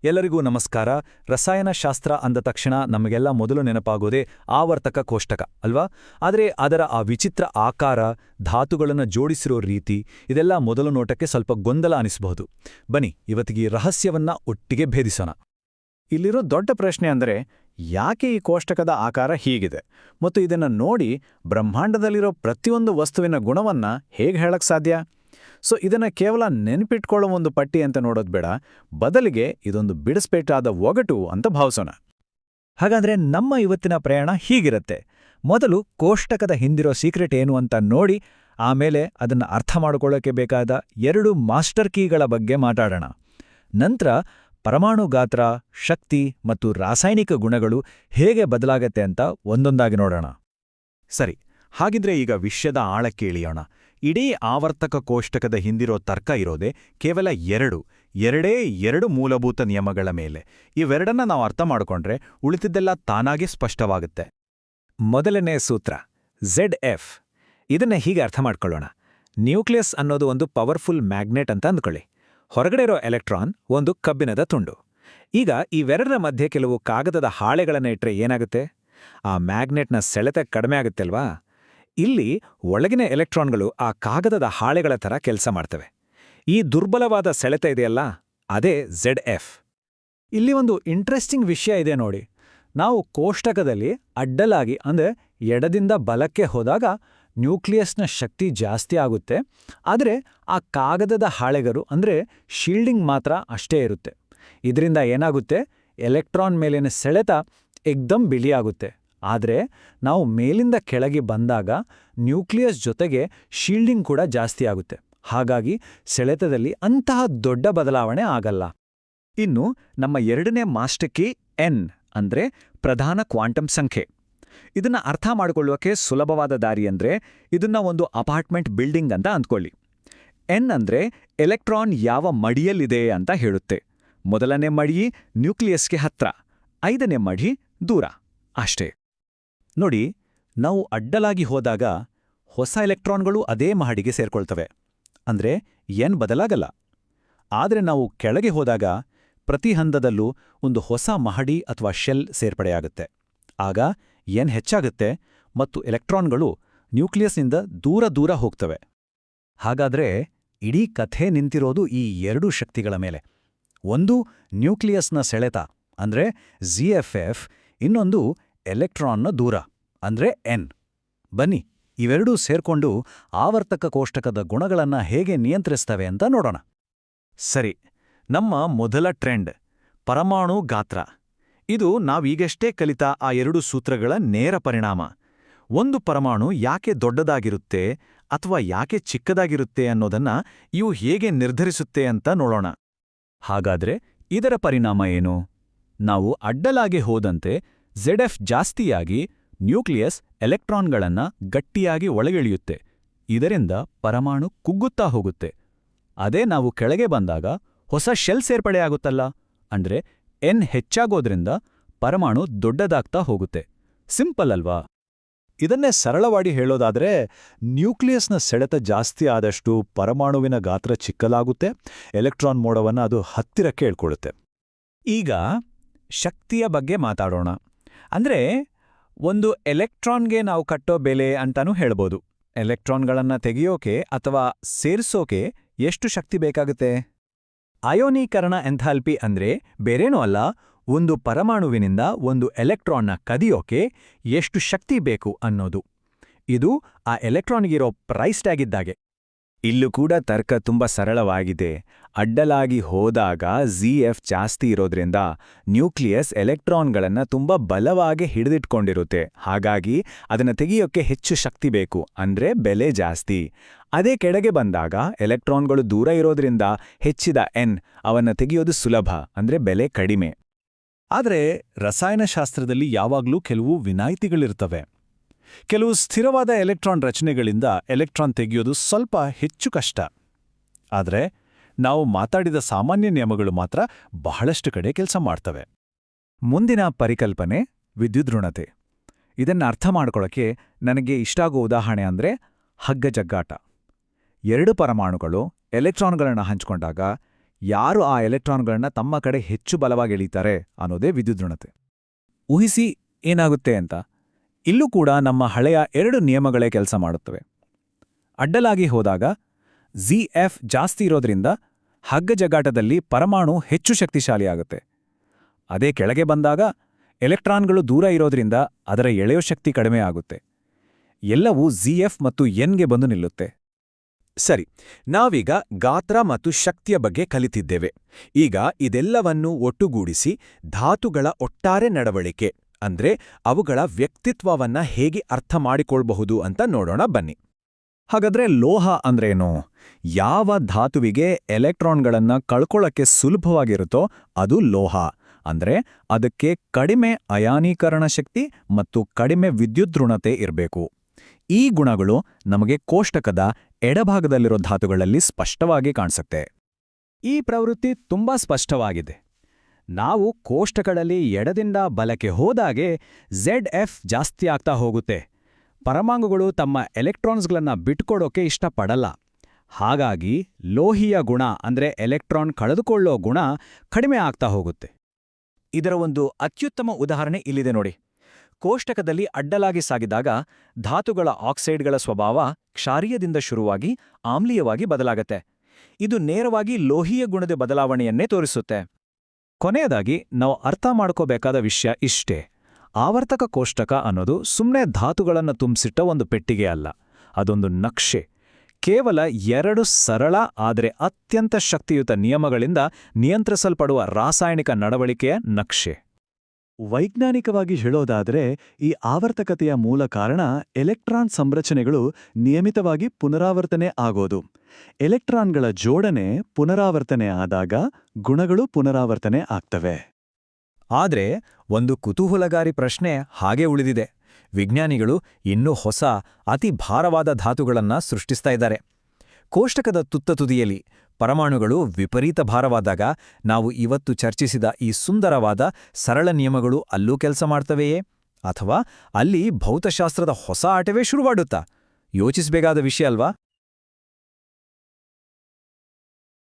ಎಲ್ಲರಿಗೂ ನಮಸ್ಕಾರ. ರಸಾಯನಶಾಸ್ತ್ರ ಅಂದ ತಕ್ಷಣ ನಮಗೆಲ್ಲ ಮೊದಲು ನೆನಪಾಗೋದೇ ಆವರ್ತಕ ಕೋಷ್ಟಕ ಅಲ್ವಾ? ಆದರೆ ಅದರ ಆ ವಿಚಿತ್ರ ಆಕಾರ, ಧಾತುಗಳನ್ನು ಜೋಡಿಸಿರೋ ರೀತಿ ಇದೆಲ್ಲ ಮೊದಲು ನೋಟಕ್ಕೆ ಸ್ವಲ್ಪ ಗೊಂದಲ ಅನಿಸಬಹುದು. ಬನ್ನಿ ಇವತ್ತಿಗೆ ಈ ರಹಸ್ಯವನ್ನ ಒಟ್ಟಿಗೆ ಭೇದಿಸೋಣ. ಇಲ್ಲಿರೋ ದೊಡ್ಡ ಪ್ರಶ್ನೆ ಅಂದರೆ, ಯಾಕೆ ಈ ಕೋಷ್ಟಕದ ಆಕಾರ ಹೀಗಿದೆ ಮತ್ತು ಇದನ್ನು ನೋಡಿ ಬ್ರಹ್ಮಾಂಡದಲ್ಲಿರೋ ಪ್ರತಿಯೊಂದು ವಸ್ತುವಿನ ಗುಣವನ್ನ ಹೇಗೆ ಹೇಳಕ್ ಸಾಧ್ಯ? ಇದನ್ನು ಕೇವಲ ನೆನಪಿಟ್ಕೊಳ್ಳೋ ಒಂದು ಪಟ್ಟಿ ಅಂತ ನೋಡೋದು ಬೇಡ, ಬದಲಿಗೆ ಇದೊಂದು ಬಿಡಿಸ್ಬೇಕಾದ ಒಗಟು ಅಂತ ಭಾವಿಸೋಣ. ಹಾಗಾದ್ರೆ ನಮ್ಮ ಇವತ್ತಿನ ಪ್ರಯಾಣ ಹೀಗಿರುತ್ತೆ. ಮೊದಲು ಕೋಷ್ಟಕದ ಹಿಂದಿರೋ ಸೀಕ್ರೆಟ್ ಏನು ಅಂತ ನೋಡಿ, ಆಮೇಲೆ ಅದನ್ನು ಅರ್ಥ ಮಾಡಿಕೊಳ್ಳೋಕೆ ಬೇಕಾದ 2 ಮಾಸ್ಟರ್ ಕೀಗಳ ಬಗ್ಗೆ ಮಾತಾಡೋಣ. ನಂತರ ಪರಮಾಣು ಗಾತ್ರ, ಶಕ್ತಿ ಮತ್ತು ರಾಸಾಯನಿಕ ಗುಣಗಳು ಹೇಗೆ ಬದಲಾಗತ್ತೆ ಅಂತ ಒಂದೊಂದಾಗಿ ನೋಡೋಣ. ಸರಿ, ಹಾಗಿದ್ರೆ ಈಗ ವಿಷಯದ ಆಳಕ್ಕೆ ಇಳಿಯೋಣ. ಇಡೀ ಆವರ್ತಕ ಕೋಷ್ಟಕದ ಹಿಂದಿರೋ ತರ್ಕ ಇರೋದೇ ಕೇವಲ ಎರಡೇ ಎರಡು ಮೂಲಭೂತ ನಿಯಮಗಳ ಮೇಲೆ. ಇವೆರಡನ್ನ ನಾವು ಅರ್ಥ ಮಾಡಿಕೊಂಡ್ರೆ ಉಳಿತಿದ್ದೆಲ್ಲ ತಾನಾಗೇ ಸ್ಪಷ್ಟವಾಗುತ್ತೆ. ಮೊದಲನೇ ಸೂತ್ರ ZF. ಇದನ್ನ ಹೀಗೆ ಅರ್ಥ ಮಾಡ್ಕೊಳ್ಳೋಣ. ನ್ಯೂಕ್ಲಿಯಸ್ ಅನ್ನೋದು ಒಂದು ಪವರ್ಫುಲ್ ಮ್ಯಾಗ್ನೆಟ್ ಅಂತ ಅಂದ್ಕೊಳ್ಳಿ. ಹೊರಗಡೆ ಇರೋ ಎಲೆಕ್ಟ್ರಾನ್ ಒಂದು ಕಬ್ಬಿಣದ ತುಂಡು. ಈಗ ಇವೆರಡರ ಮಧ್ಯೆ ಕೆಲವು ಕಾಗದದ ಹಾಳೆಗಳನ್ನ ಇಟ್ರೆ ಏನಾಗುತ್ತೆ? ಆ ಮ್ಯಾಗ್ನೆಟ್ನ ಸೆಳೆತ ಕಡಿಮೆ ಆಗುತ್ತಲ್ವಾ? ಇಲ್ಲಿ ಒಳಗಿನ ಎಲೆಕ್ಟ್ರಾನ್ಗಳು ಆ ಕಾಗದದ ಹಾಳೆಗಳ ಥರ ಕೆಲಸ ಮಾಡ್ತವೆ. ಈ ದುರ್ಬಲವಾದ ಸೆಳೆತ ಇದೆಯಲ್ಲ, ಅದೇ ZF. ಇಲ್ಲಿ ಒಂದು ಇಂಟ್ರೆಸ್ಟಿಂಗ್ ವಿಷಯ ಇದೆ ನೋಡಿ. ನಾವು ಕೋಷ್ಟಕದಲ್ಲಿ ಅಡ್ಡಲಾಗಿ ಅಂದರೆ ಎಡದಿಂದ ಬಲಕ್ಕೆ ಹೋದಾಗ ನ್ಯೂಕ್ಲಿಯಸ್ನ ಶಕ್ತಿ ಜಾಸ್ತಿ ಆಗುತ್ತೆ, ಆದರೆ ಆ ಕಾಗದದ ಹಾಳೆಗರು ಅಂದರೆ ಶೀಲ್ಡಿಂಗ್ ಮಾತ್ರ ಅಷ್ಟೇ ಇರುತ್ತೆ. ಇದರಿಂದ ಏನಾಗುತ್ತೆ? ಎಲೆಕ್ಟ್ರಾನ್ ಮೇಲಿನ ಸೆಳೆತ ಏಕ್ದಮ್ ಬಿಳಿಯಾಗುತ್ತೆ. ಆದರೆ ನಾವು ಮೇಲಿಂದ ಕೆಳಗೆ ಬಂದಾಗ ನ್ಯೂಕ್ಲಿಯಸ್ ಜೊತೆಗೆ ಶೀಲ್ಡಿಂಗ್ ಕೂಡ ಜಾಸ್ತಿ ಆಗುತ್ತೆ. ಹಾಗಾಗಿ ಸೆಳೆತದಲ್ಲಿ ಅಂತಹ ದೊಡ್ಡ ಬದಲಾವಣೆ ಆಗಲ್ಲ. ಇನ್ನು ನಮ್ಮ ಎರಡನೇ ಮಾಸ್ಟರ್ ಕೀ N ಅಂದ್ರೆ ಪ್ರಧಾನ ಕ್ವಾಂಟಮ್ ಸಂಖ್ಯೆ. ಇದನ್ನ ಅರ್ಥ ಮಾಡಿಕೊಳ್ಳುವಕ್ಕೆ ಸುಲಭವಾದ ದಾರಿ ಅಂದ್ರೆ ಇದನ್ನ ಒಂದು ಅಪಾರ್ಟ್ಮೆಂಟ್ ಬಿಲ್ಡಿಂಗ್ ಅಂತ ಅಂದ್ಕೊಳ್ಳಿ. N ಅಂದ್ರೆ ಎಲೆಕ್ಟ್ರಾನ್ ಯಾವ ಮಡಿಯಲ್ಲಿದೆ ಅಂತ ಹೇಳುತ್ತೆ. ಮೊದಲನೇ ಮಡಿ ನ್ಯೂಕ್ಲಿಯಸ್ಗೆ ಹತ್ರ, 5ನೇ ಮಡಿ ದೂರ ಅಷ್ಟೇ. ನೋಡಿ, ನಾವು ಅಡ್ಡಲಾಗಿ ಹೋದಾಗ ಹೊಸ ಎಲೆಕ್ಟ್ರಾನ್ಗಳು ಅದೇ ಮಹಡಿಗೆ ಸೇರ್ಕೊಳ್ತವೆ, ಅಂದ್ರೆ N ಬದಲಾಗಲ್ಲ. ಆದರೆ ನಾವು ಕೆಳಗೆ ಹೋದಾಗ ಪ್ರತಿ ಹಂತದಲ್ಲೂ ಒಂದು ಹೊಸ ಮಹಡಿ ಅಥವಾ ಶೆಲ್ ಸೇರ್ಪಡೆಯಾಗುತ್ತೆ. ಆಗ N ಹೆಚ್ಚಾಗುತ್ತೆ ಮತ್ತು ಎಲೆಕ್ಟ್ರಾನ್ಗಳು ನ್ಯೂಕ್ಲಿಯಸ್ನಿಂದ ದೂರ ಹೋಗ್ತವೆ. ಹಾಗಾದ್ರೆ ಇಡೀ ಕಥೆ ನಿಂತಿರೋದು ಈ 2 ಶಕ್ತಿಗಳ ಮೇಲೆ. ಒಂದು ನ್ಯೂಕ್ಲಿಯಸ್ನ ಸೆಳೆತ ಅಂದ್ರೆ ZFF, ಇನ್ನೊಂದು ಎಲೆಕ್ಟ್ರಾನ್ನ ದೂರ ಅಂದ್ರೆ N. ಬನ್ನಿ ಇವೆರಡೂ ಸೇರ್ಕೊಂಡು ಆವರ್ತಕ ಕೋಷ್ಟಕದ ಗುಣಗಳನ್ನ ಹೇಗೆ ನಿಯಂತ್ರಿಸ್ತವೆ ಅಂತ ನೋಡೋಣ. ಸರಿ, ನಮ್ಮ ಮೊದಲ ಟ್ರೆಂಡ್ ಪರಮಾಣು ಗಾತ್ರ. ಇದು ನಾವೀಗಷ್ಟೇ ಕಲಿತ ಆ 2 ಸೂತ್ರಗಳ ನೇರ ಪರಿಣಾಮ. ಒಂದು ಪರಮಾಣು ಯಾಕೆ ದೊಡ್ಡದಾಗಿರುತ್ತೆ ಅಥವಾ ಯಾಕೆ ಚಿಕ್ಕದಾಗಿರುತ್ತೆ ಅನ್ನೋದನ್ನ ಇವು ಹೇಗೆ ನಿರ್ಧರಿಸುತ್ತೆ ಅಂತ ನೋಡೋಣ. ಹಾಗಾದ್ರೆ ಇದರ ಪರಿಣಾಮ ಏನು? ನಾವು ಅಡ್ಡಲಾಗಿ ಹೋದಂತೆ ZF ಜಾಸ್ತಿಯಾಗಿ ನ್ಯೂಕ್ಲಿಯಸ್ ಎಲೆಕ್ಟ್ರಾನ್ಗಳನ್ನ ಗಟ್ಟಿಯಾಗಿ ಒಳಗೆಳೆಯುತ್ತೆ. ಇದರಿಂದ ಪರಮಾಣು ಕುಗ್ಗುತ್ತಾ ಹೋಗುತ್ತೆ. ಅದೇ ನಾವು ಕೆಳಗೆ ಬಂದಾಗ ಹೊಸ ಶೆಲ್ ಸೇರ್ಪಡೆಯಾಗುತ್ತಲ್ಲ, ಅಂದ್ರೆ N ಹೆಚ್ಚಾಗೋದ್ರಿಂದ ಪರಮಾಣು ದೊಡ್ಡದಾಗ್ತಾ ಹೋಗುತ್ತೆ. ಸಿಂಪಲ್ ಅಲ್ವಾ? ಇದನ್ನೇ ಸರಳವಾಗಿ ಹೇಳೋದಾದ್ರೆ, ನ್ಯೂಕ್ಲಿಯಸ್ನ ಸೆಳೆತ ಜಾಸ್ತಿ ಆದಷ್ಟು ಪರಮಾಣುವಿನ ಗಾತ್ರ ಚಿಕ್ಕಲಾಗುತ್ತೆ, ಎಲೆಕ್ಟ್ರಾನ್ ಮೋಡವನ್ನು ಅದು ಹತ್ತಿರಕ್ಕೆ ಎಳ್ಕೊಳ್ಳುತ್ತೆ. ಈಗ ಶಕ್ತಿಯ ಬಗ್ಗೆ ಮಾತಾಡೋಣ. ಅಂದ್ರೆ ಒಂದು ಎಲೆಕ್ಟ್ರಾನ್ಗೆ ನಾವು ಕಟ್ಟೋ ಬೆಲೆ ಅಂತಾನೂ ಹೇಳ್ಬೋದು. ಎಲೆಕ್ಟ್ರಾನ್ಗಳನ್ನ ತೆಗೆಯೋಕೆ ಅಥವಾ ಸೇರಿಸೋಕೆ ಎಷ್ಟು ಶಕ್ತಿ ಬೇಕಾಗುತ್ತೆ? ಅಯೋನೀಕರಣ ಎಂಥಾಲ್ಪಿ ಅಂದ್ರೆ ಬೇರೇನೂ ಅಲ್ಲ, ಒಂದು ಪರಮಾಣುವಿನಿಂದ ಒಂದು ಎಲೆಕ್ಟ್ರಾನ್ನ ಕದಿಯೋಕೆ ಎಷ್ಟು ಶಕ್ತಿ ಬೇಕು ಅನ್ನೋದು. ಇದು ಆ ಎಲೆಕ್ಟ್ರಾನ್ಗಿರೋ ಪ್ರೈಸ್ ಟ್ಯಾಗ್ ಇದ್ದಾಗೆ. ಇಲ್ಲೂ ಕೂಡ ತರ್ಕ ತುಂಬಾ ಸರಳವಾಗಿದೆ. ಅಡ್ಡಲಾಗಿ ಹೋದಾಗ ZF ಜಾಸ್ತಿ ಇರೋದ್ರಿಂದ ನ್ಯೂಕ್ಲಿಯಸ್ ಎಲೆಕ್ಟ್ರಾನ್ಗಳನ್ನ ತುಂಬಾ ಬಲವಾಗಿ ಹಿಡಿದಿಟ್ಕೊಂಡಿರುತ್ತೆ. ಹಾಗಾಗಿ ಅದನ್ನ ತೆಗೆಯೋಕೆ ಹೆಚ್ಚು ಶಕ್ತಿ ಬೇಕು, ಅಂದ್ರೆ ಬೆಲೆ ಜಾಸ್ತಿ. ಅದೇ ಕೆಳಗೆ ಬಂದಾಗ ಎಲೆಕ್ಟ್ರಾನ್ಗಳು ದೂರ ಇರೋದ್ರಿಂದ ಹೆಚ್ಚಿದ N ಅವನ್ನ ತೆಗೆಯೋದು ಸುಲಭ, ಅಂದ್ರೆ ಬೆಲೆ ಕಡಿಮೆ. ಆದರೆ ರಸಾಯನಶಾಸ್ತ್ರದಲ್ಲಿ ಯಾವಾಗ್ಲೂ ಕೆಲವು ವಿನಾಯಿತಿಗಳಿರ್ತವೆ. ಕೆಲವು ಸ್ಥಿರವಾದ ಎಲೆಕ್ಟ್ರಾನ್ ರಚನೆಗಳಿಂದ ಎಲೆಕ್ಟ್ರಾನ್ ತೆಗೆಯೋದು ಸ್ವಲ್ಪ ಹೆಚ್ಚು ಕಷ್ಟ. ಆದರೆ ನಾವು ಮಾತಾಡಿದ ಸಾಮಾನ್ಯ ನಿಯಮಗಳು ಮಾತ್ರ ಬಹಳಷ್ಟು ಕಡೆ ಕೆಲಸ ಮಾಡ್ತವೆ. ಮುಂದಿನ ಪರಿಕಲ್ಪನೆ ವಿದ್ಯುದ್ಋಣತೆ. ಇದನ್ನ ಅರ್ಥ ಮಾಡ್ಕೊಳ್ಳೋಕೆ ನನಗೆ ಇಷ್ಟಾಗೋ ಉದಾಹರಣೆ ಅಂದ್ರೆ ಹಗ್ಗ ಜಗ್ಗಾಟ. 2 ಪರಮಾಣುಗಳು ಎಲೆಕ್ಟ್ರಾನ್ಗಳನ್ನ ಹಂಚ್ಕೊಂಡಾಗ ಯಾರು ಆ ಎಲೆಕ್ಟ್ರಾನ್ಗಳನ್ನ ತಮ್ಮ ಕಡೆ ಹೆಚ್ಚು ಬಲವಾಗಿ ಎಳೀತಾರೆ ಅನ್ನೋದೇ ವಿದ್ಯುದ್ರುಣತೆ. ಊಹಿಸಿ ಏನಾಗುತ್ತೆ ಅಂತ. ಇಲ್ಲೂ ಕೂಡ ನಮ್ಮ ಹಳೆಯ 2 ನಿಯಮಗಳೇ ಕೆಲಸ ಮಾಡುತ್ತವೆ. ಅಡ್ಡಲಾಗಿ ಹೋದಾಗ ZF ಜಾಸ್ತಿ ಇರೋದ್ರಿಂದ ಹಗ್ಗ ಜಗಾಟದಲ್ಲಿ ಪರಮಾಣು ಹೆಚ್ಚು ಶಕ್ತಿಶಾಲಿಯಾಗುತ್ತೆ. ಅದೇ ಕೆಳಗೆ ಬಂದಾಗ ಎಲೆಕ್ಟ್ರಾನ್ಗಳು ದೂರ ಇರೋದ್ರಿಂದ ಅದರ ಎಳೆಯೋ ಶಕ್ತಿ ಕಡಿಮೆ ಆಗುತ್ತೆ. ಎಲ್ಲವೂ ZF ಮತ್ತು Nಗೆ ಬಂದು ನಿಲ್ಲುತ್ತೆ. ಸರಿ, ನಾವೀಗ ಗಾತ್ರ ಮತ್ತು ಶಕ್ತಿಯ ಬಗ್ಗೆ ಕಲಿತಿದ್ದೇವೆ. ಈಗ ಇದೆಲ್ಲವನ್ನೂ ಒಟ್ಟುಗೂಡಿಸಿ ಧಾತುಗಳ ಒಟ್ಟಾರೆ ನಡವಳಿಕೆ ಅಂದ್ರೆ ಅವುಗಳ ವ್ಯಕ್ತಿತ್ವವನ್ನ ಹೇಗೆ ಅರ್ಥ ಮಾಡಿಕೊಳ್ಬಹುದು ಅಂತ ನೋಡೋಣ ಬನ್ನಿ. ಹಾಗಾದ್ರೆ ಲೋಹ ಅಂದ್ರೇನು? ಯಾವ ಧಾತುವಿಗೆ ಎಲೆಕ್ಟ್ರಾನ್ಗಳನ್ನ ಕಳ್ಕೊಳ್ಳಕ್ಕೆ ಸುಲಭವಾಗಿರುತ್ತೋ ಅದು ಲೋಹ. ಅಂದ್ರೆ ಅದಕ್ಕೆ ಕಡಿಮೆ ಅಯಾನೀಕರಣ ಶಕ್ತಿ ಮತ್ತು ಕಡಿಮೆ ವಿದ್ಯುದ್ರುಣತೆ ಇರಬೇಕು. ಈ ಗುಣಗಳು ನಮಗೆ ಕೋಷ್ಟಕದ ಎಡಭಾಗದಲ್ಲಿರೋ ಧಾತುಗಳಲ್ಲಿ ಸ್ಪಷ್ಟವಾಗಿ ಕಾಣಿಸುತ್ತೆ. ಈ ಪ್ರವೃತ್ತಿ ತುಂಬಾ ಸ್ಪಷ್ಟವಾಗಿದೆ. ನಾವು ಕೋಷ್ಟಕದಲ್ಲಿ ಎಡದಿಂದ ಬಲಕ್ಕೆ ಹೋದಾಗೆ ZF ಜಾಸ್ತಿ ಆಗ್ತಾ ಹೋಗುತ್ತೆ. ಪರಮಾಣುಗಳು ತಮ್ಮ ಎಲೆಕ್ಟ್ರಾನ್ಸ್ಗಳನ್ನ ಬಿಟ್ಕೊಡೋಕೆ ಇಷ್ಟಪಡಲ್ಲ. ಹಾಗಾಗಿ ಲೋಹೀಯ ಗುಣ ಅಂದ್ರೆ ಎಲೆಕ್ಟ್ರಾನ್ ಕಳೆದುಕೊಳ್ಳೋ ಗುಣ ಕಡಿಮೆ ಆಗ್ತಾ ಹೋಗುತ್ತೆ. ಇದರ ಒಂದು ಅತ್ಯುತ್ತಮ ಉದಾಹರಣೆ ಇಲ್ಲಿದೆ ನೋಡಿ. ಕೋಷ್ಟಕದಲ್ಲಿ ಅಡ್ಡಲಾಗಿ ಸಾಗಿದಾಗ ಧಾತುಗಳ ಆಕ್ಸೈಡ್ಗಳ ಸ್ವಭಾವ ಕ್ಷಾರೀಯದಿಂದ ಶುರುವಾಗಿ ಆಮ್ಲೀಯವಾಗಿ ಬದಲಾಗತ್ತೆ. ಇದು ನೇರವಾಗಿ ಲೋಹೀಯ ಗುಣದ ಬದಲಾವಣೆಯನ್ನೇ ತೋರಿಸುತ್ತೆ. ಕೊನೆಯದಾಗಿ ನಾವು ಅರ್ಥ ಮಾಡ್ಕೋಬೇಕಾದ ವಿಷಯ ಇಷ್ಟೇ. ಆವರ್ತಕ ಕೋಷ್ಟಕ ಅನ್ನೋದು ಸುಮ್ಮನೆ ಧಾತುಗಳನ್ನು ತುಂಬಿಸಿಟ್ಟ ಒಂದು ಪೆಟ್ಟಿಗೆ ಅಲ್ಲ. ಅದೊಂದು ನಕ್ಷೆ. ಕೇವಲ 2 ಸರಳ ಆದರೆ ಅತ್ಯಂತ ಶಕ್ತಿಯುತ ನಿಯಮಗಳಿಂದ ನಿಯಂತ್ರಿಸಲ್ಪಡುವ ರಾಸಾಯನಿಕ ನಡವಳಿಕೆಯ ನಕ್ಷೆ. ವೈಜ್ಞಾನಿಕವಾಗಿ ಹೇಳೋದಾದರೆ ಈ ಆವರ್ತಕತೆಯ ಮೂಲ ಕಾರಣ ಎಲೆಕ್ಟ್ರಾನ್ ಸಂರಚನೆಗಳು ನಿಯಮಿತವಾಗಿ ಪುನರಾವರ್ತನೆ ಆಗೋದು. ಎಲೆಕ್ಟ್ರಾನ್ಗಳ ಜೋಡಣೆ ಪುನರಾವರ್ತನೆ ಆದಾಗ ಗುಣಗಳು ಪುನರಾವರ್ತನೆ ಆಗ್ತವೆ. ಆದ್ರೆ ಒಂದು ಕುತೂಹಲಕಾರಿ ಪ್ರಶ್ನೆ ಹಾಗೆ ಉಳಿದಿದೆ. ವಿಜ್ಞಾನಿಗಳು ಇನ್ನೂ ಹೊಸ ಅತಿ ಭಾರವಾದ ಧಾತುಗಳನ್ನ ಸೃಷ್ಟಿಸ್ತಾ ಇದ್ದಾರೆ. ಕೋಷ್ಟಕದ ತುತ್ತತುದಿಯಲ್ಲಿ ಪರಮಾಣುಗಳು ವಿಪರೀತ ಭಾರವಾದಾಗ ನಾವು ಇವತ್ತು ಚರ್ಚಿಸಿದ ಈ ಸುಂದರವಾದ ಸರಳ ನಿಯಮಗಳು ಅಲ್ಲೂ ಕೆಲಸ ಮಾಡ್ತವೆಯೇ? ಅಥವಾ ಅಲ್ಲಿ ಭೌತಶಾಸ್ತ್ರದ ಹೊಸ ಆಟವೇ ಶುರುವಾಡುತ್ತಾ? ಯೋಚಿಸಬೇಕಾದ ವಿಷಯ ಅಲ್ವಾ?